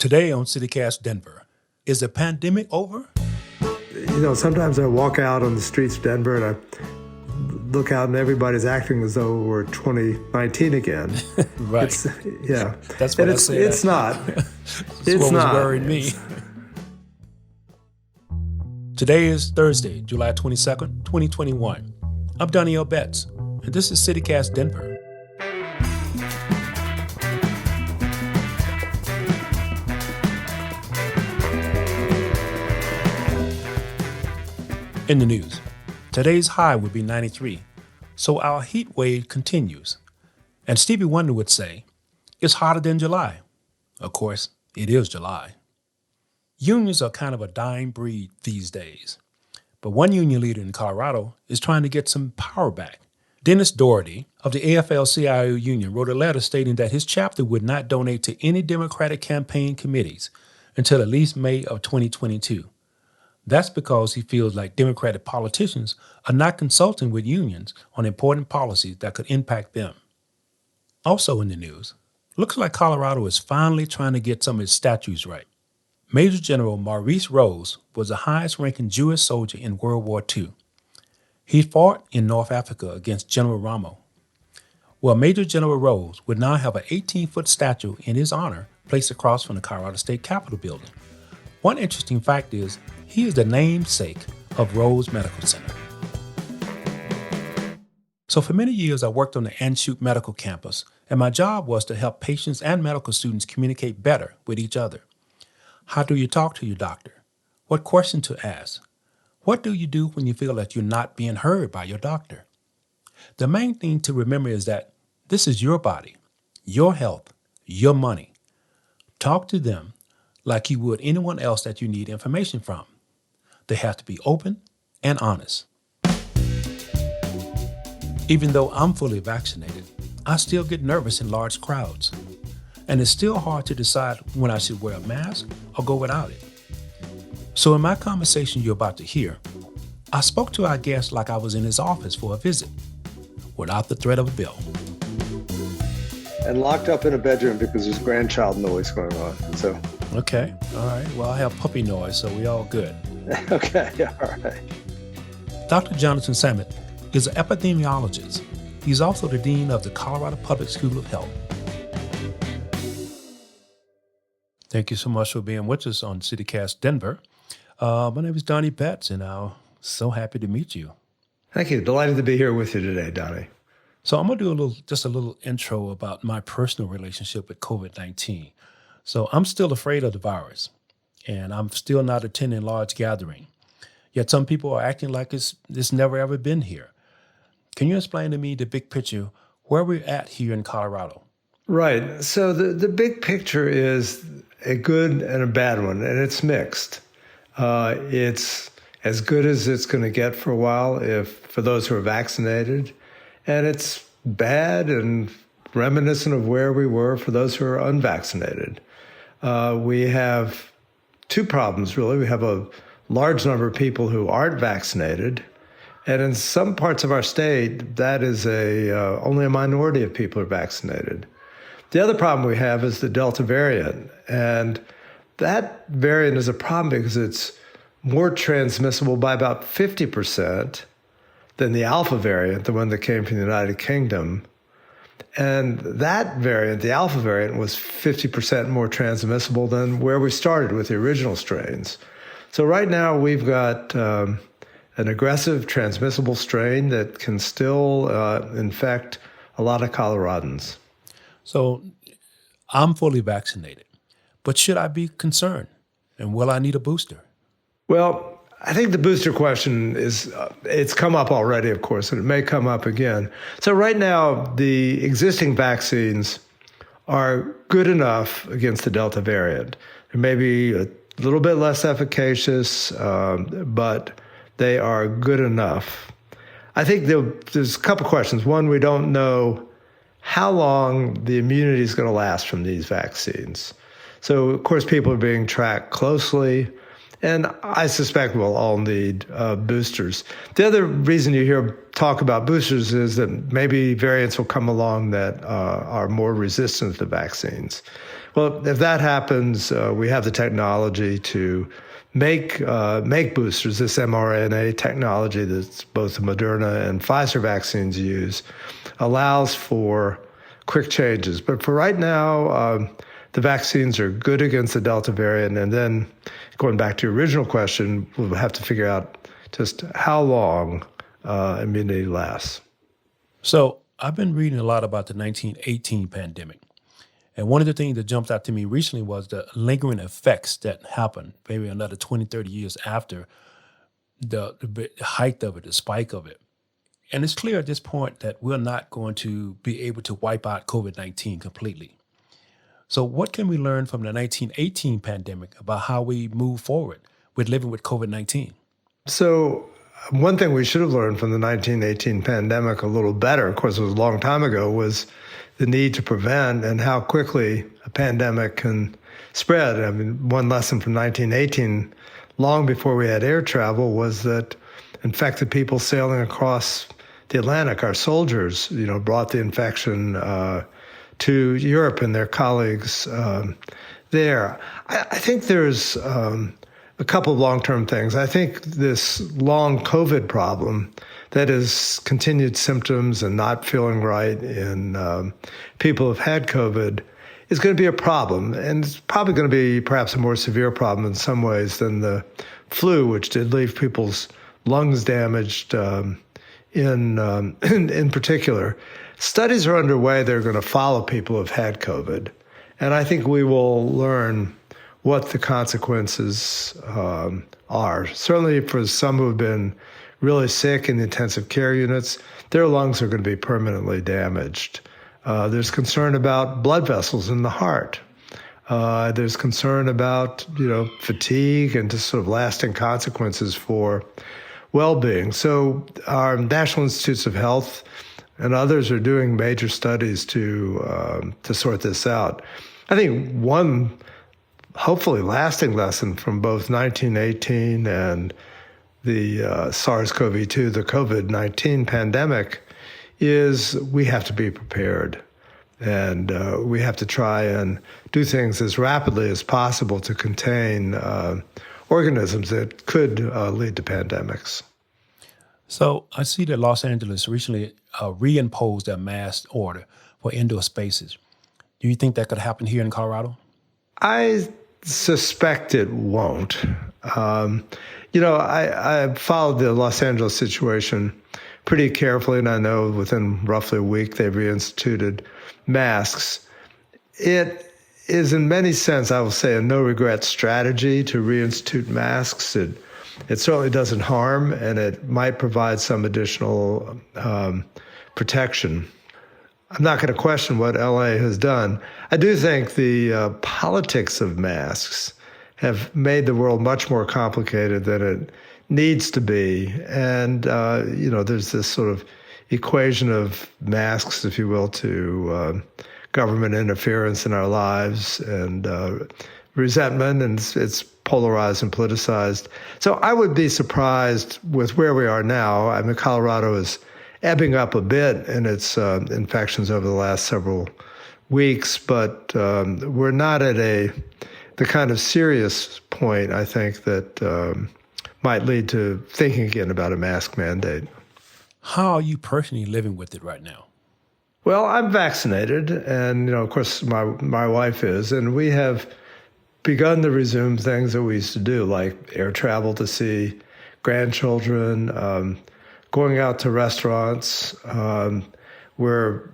Today on CityCast Denver, is the pandemic over? Sometimes I walk out on the streets of Denver and I look out and everybody's acting as though we're 2019 again. Right. That's what I said. It's not. It's what was worrying me. Today is Thursday, July 22nd, 2021. I'm Danielle Betts, and this is CityCast Denver. In the news, today's high would be 93, so our heat wave continues. And Stevie Wonder would say, it's hotter than July. Of course, it is July. Unions are kind of a dying breed these days. But one union leader in Colorado is trying to get some power back. Dennis Doherty of the AFL-CIO union wrote a letter stating that his chapter would not donate to any Democratic campaign committees until at least May of 2022. That's because he feels like Democratic politicians are not consulting with unions on important policies that could impact them. Also in the news, looks like Colorado is finally trying to get some of its statutes right. Major General Maurice Rose was the highest-ranking Jewish soldier in World War II. He fought in North Africa against General Rommel. Well, Major General Rose would now have an 18-foot statue in his honor placed across from the Colorado State Capitol building. One interesting fact is he is the namesake of Rose Medical Center. So for many years, I worked on the Anschutz Medical Campus, and my job was to help patients and medical students communicate better with each other. How do you talk to your doctor? What question to ask? What do you do when you feel that you're not being heard by your doctor? The main thing to remember is that this is your body, your health, your money. Talk to them like you would anyone else that you need information from. They have to be open and honest. Even though I'm fully vaccinated, I still get nervous in large crowds. And it's still hard to decide when I should wear a mask or go without it. So in my conversation you're about to hear, I spoke to our guest like I was in his office for a visit, without the threat of a bill. And locked up in a bedroom because there's grandchild noise going on. So. Okay, all right. Well, I have puppy noise, so we all good. Okay, all right. Dr. Jonathan Samet is an epidemiologist. He's also the dean of the Colorado Public School of Health. Thank you so much for being with us on CityCast Denver. My name is Donnie Betts, and I'm so happy to meet you. Thank you. Delighted to be here with you today, Donnie. So I'm going to do just a little intro about my personal relationship with COVID-19. So I'm still afraid of the virus, and I'm still not attending large gathering. Yet some people are acting like it's never ever been here. Can you explain to me the big picture, where we're at here in Colorado? Right. So the big picture is a good and a bad one, and it's mixed. It's as good as it's going to get for a while for those who are vaccinated, and it's bad and reminiscent of where we were for those who are unvaccinated. We have two problems, really. We have a large number of people who aren't vaccinated, and in some parts of our state, that is only a minority of people are vaccinated. The other problem we have is the Delta variant, and that variant is a problem because it's more transmissible by about 50% than the Alpha variant, the one that came from the United Kingdom. And that variant, the Alpha variant, was 50% more transmissible than where we started with the original strains. So right now we've got an aggressive transmissible strain that can still infect a lot of Coloradans. So I'm fully vaccinated, but should I be concerned? And will I need a booster? Well, I think the booster question it's come up already, of course, and it may come up again. So right now, the existing vaccines are good enough against the Delta variant. They may be a little bit less efficacious, but they are good enough. I think there's a couple questions. One, we don't know how long the immunity is going to last from these vaccines. So, of course, people are being tracked closely. And I suspect we'll all need boosters. The other reason you hear talk about boosters is that maybe variants will come along that are more resistant to vaccines. Well, if that happens, we have the technology to make boosters. This mRNA technology that both the Moderna and Pfizer vaccines use allows for quick changes. But for right now, the vaccines are good against the Delta variant. And then going back to your original question, we'll have to figure out just how long immunity lasts. So I've been reading a lot about the 1918 pandemic. And one of the things that jumped out to me recently was the lingering effects that happened maybe another 20, 30 years after the height of it, the spike of it. And it's clear at this point that we're not going to be able to wipe out COVID-19 completely. So what can we learn from the 1918 pandemic about how we move forward with living with COVID-19? So one thing we should have learned from the 1918 pandemic a little better, of course, it was a long time ago, was the need to prevent and how quickly a pandemic can spread. I mean, one lesson from 1918, long before we had air travel, was that infected people sailing across the Atlantic, our soldiers, brought the infection to Europe and their colleagues there. I think there's a couple of long-term things. I think this long COVID problem that is continued symptoms and not feeling right in people who've had COVID is going to be a problem. And it's probably going to be perhaps a more severe problem in some ways than the flu, which did leave people's lungs damaged in particular. Studies are underway that are going to follow people who've had COVID. And I think we will learn what the consequences are. Certainly for some who have been really sick in the intensive care units, their lungs are going to be permanently damaged. There's concern about blood vessels in the heart. There's concern about, fatigue and just sort of lasting consequences for well-being. So our National Institutes of Health and others are doing major studies to sort this out. I think one hopefully lasting lesson from both 1918 and the SARS-CoV-2, the COVID-19 pandemic, is we have to be prepared. And we have to try and do things as rapidly as possible to contain organisms that could lead to pandemics. So I see that Los Angeles recently reimposed a mask order for indoor spaces. Do you think that could happen here in Colorado? I suspect it won't. I followed the Los Angeles situation pretty carefully, and I know within roughly a week they've reinstituted masks. It is in many sense, I will say, a no-regret strategy to reinstitute masks. It certainly doesn't harm, and it might provide some additional protection. I'm not going to question what LA has done. I do think the politics of masks have made the world much more complicated than it needs to be. And, there's this sort of equation of masks, if you will, to government interference in our lives and resentment, and it's polarized and politicized. So I would be surprised with where we are now. I mean, Colorado is ebbing up a bit in its infections over the last several weeks, but we're not at the kind of serious point, I think, that might lead to thinking again about a mask mandate. How are you personally living with it right now? Well, I'm vaccinated, and of course, my wife is, and we have begun to resume things that we used to do, like air travel to see grandchildren, going out to restaurants. We're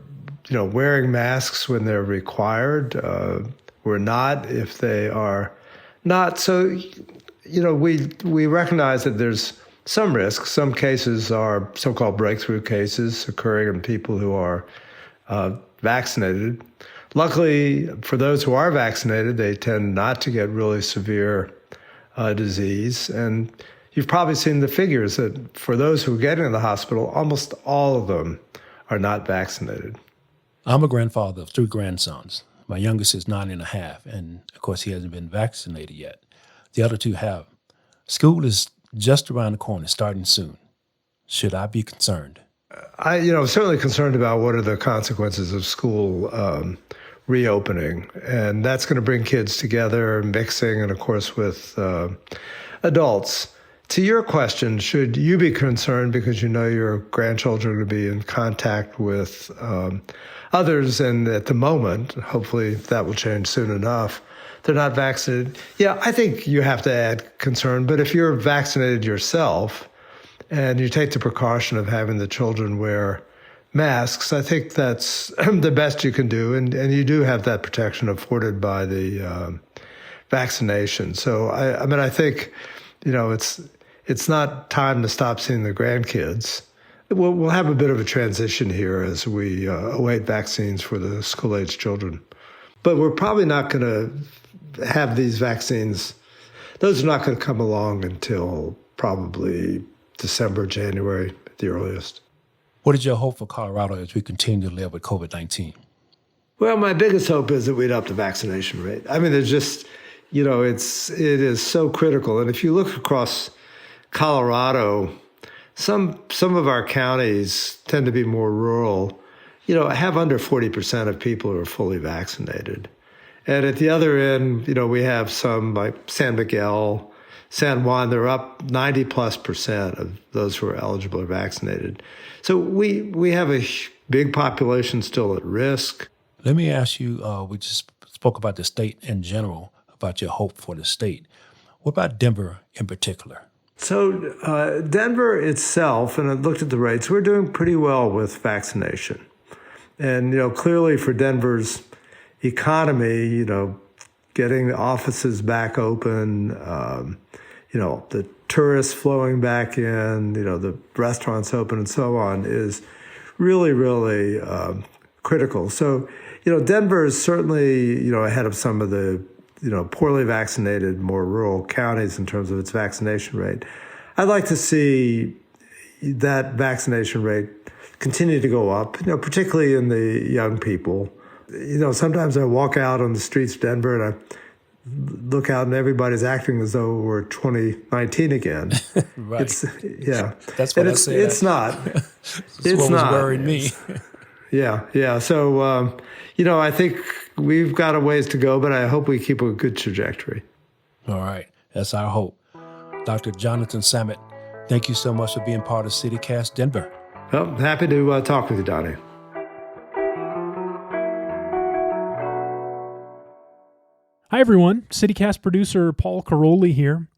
wearing masks when they're required. We're not if they are not. So we recognize that there's some risk. Some cases are so-called breakthrough cases occurring in people who are vaccinated. Luckily, for those who are vaccinated, they tend not to get really severe disease. And you've probably seen the figures that for those who are getting in the hospital, almost all of them are not vaccinated. I'm a grandfather of 3 grandsons. My youngest is 9.5, and of course he hasn't been vaccinated yet. The other 2 have. School is just around the corner, starting soon. Should I be concerned? Certainly concerned about what are the consequences of school reopening. And that's going to bring kids together, mixing, and of course with adults. To your question, should you be concerned because you know your grandchildren are going to be in contact with others, and at the moment, hopefully that will change soon enough, they're not vaccinated? Yeah, I think you have to add concern. But if you're vaccinated yourself and you take the precaution of having the children wear masks, I think that's the best you can do. And you do have that protection afforded by the vaccination. So, I think, it's not time to stop seeing the grandkids. We'll have a bit of a transition here as we await vaccines for the school-age children. But we're probably not going to have these vaccines. Those are not going to come along until probably December, January at the earliest. What is your hope for Colorado as we continue to live with COVID-19? Well, my biggest hope is that we'd up the vaccination rate. I mean, there's just, it is so critical. And if you look across Colorado, some of our counties tend to be more rural, have under 40% of people who are fully vaccinated. And at the other end, we have some like San Miguel, San Juan, they're up 90+% of those who are eligible are vaccinated. So we have a big population still at risk. Let me ask you, we just spoke about the state in general, about your hope for the state. What about Denver in particular? So Denver itself, and I looked at the rates, we're doing pretty well with vaccination. And, clearly for Denver's economy, getting the offices back open, the tourists flowing back in, the restaurants open and so on is really, really critical. So, Denver is certainly, ahead of some of the poorly vaccinated, more rural counties in terms of its vaccination rate. I'd like to see that vaccination rate continue to go up, particularly in the young people. Sometimes I walk out on the streets of Denver and I look out and everybody's acting as though we're 2019 again. Right. That's what and I say. It's not. It's not. Worried me. Yeah. So, I think we've got a ways to go, but I hope we keep a good trajectory. All right. That's our hope. Dr. Jonathan Samet, thank you so much for being part of CityCast Denver. Well, happy to talk with you, Donnie. Hi, everyone. CityCast producer Paul Caroli here.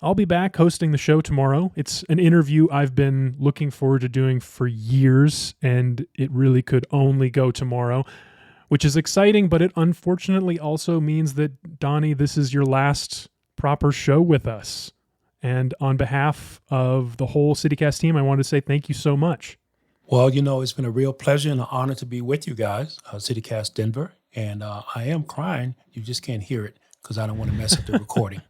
I'll be back hosting the show tomorrow. It's an interview I've been looking forward to doing for years, and it really could only go tomorrow, which is exciting, but it unfortunately also means that, Donnie, this is your last proper show with us. And on behalf of the whole CityCast team, I want to say thank you so much. Well, it's been a real pleasure and an honor to be with you guys, CityCast Denver. And I am crying. You just can't hear it because I don't want to mess up the recording.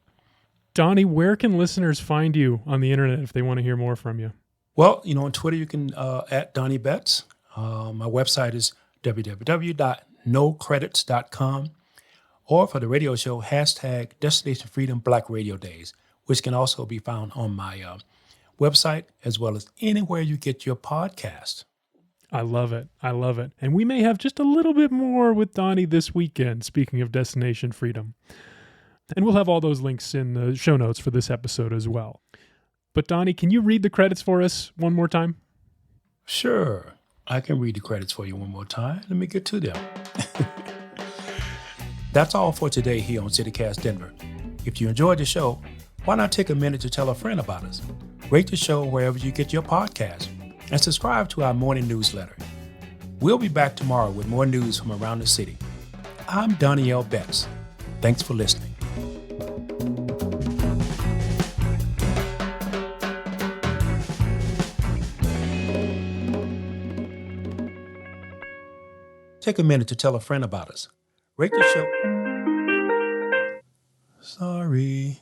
Donnie, where can listeners find you on the internet if they want to hear more from you? Well, on Twitter, you can at Donnie Betts. My website is www.nocredits.com. Or for the radio show, hashtag Destination Freedom Black Radio Days, which can also be found on my website as well as anywhere you get your podcast. I love it. And we may have just a little bit more with Donnie this weekend, speaking of Destination Freedom. And we'll have all those links in the show notes for this episode as well. But Donnie, can you read the credits for us one more time? Sure. I can read the credits for you one more time. Let me get to them. That's all for today here on CityCast Denver. If you enjoyed the show, why not take a minute to tell a friend about us? Rate the show wherever you get your podcast and subscribe to our morning newsletter. We'll be back tomorrow with more news from around the city. I'm Donnie L. Betts. Thanks for listening. Take a minute to tell a friend about us. Rate the show. Sorry.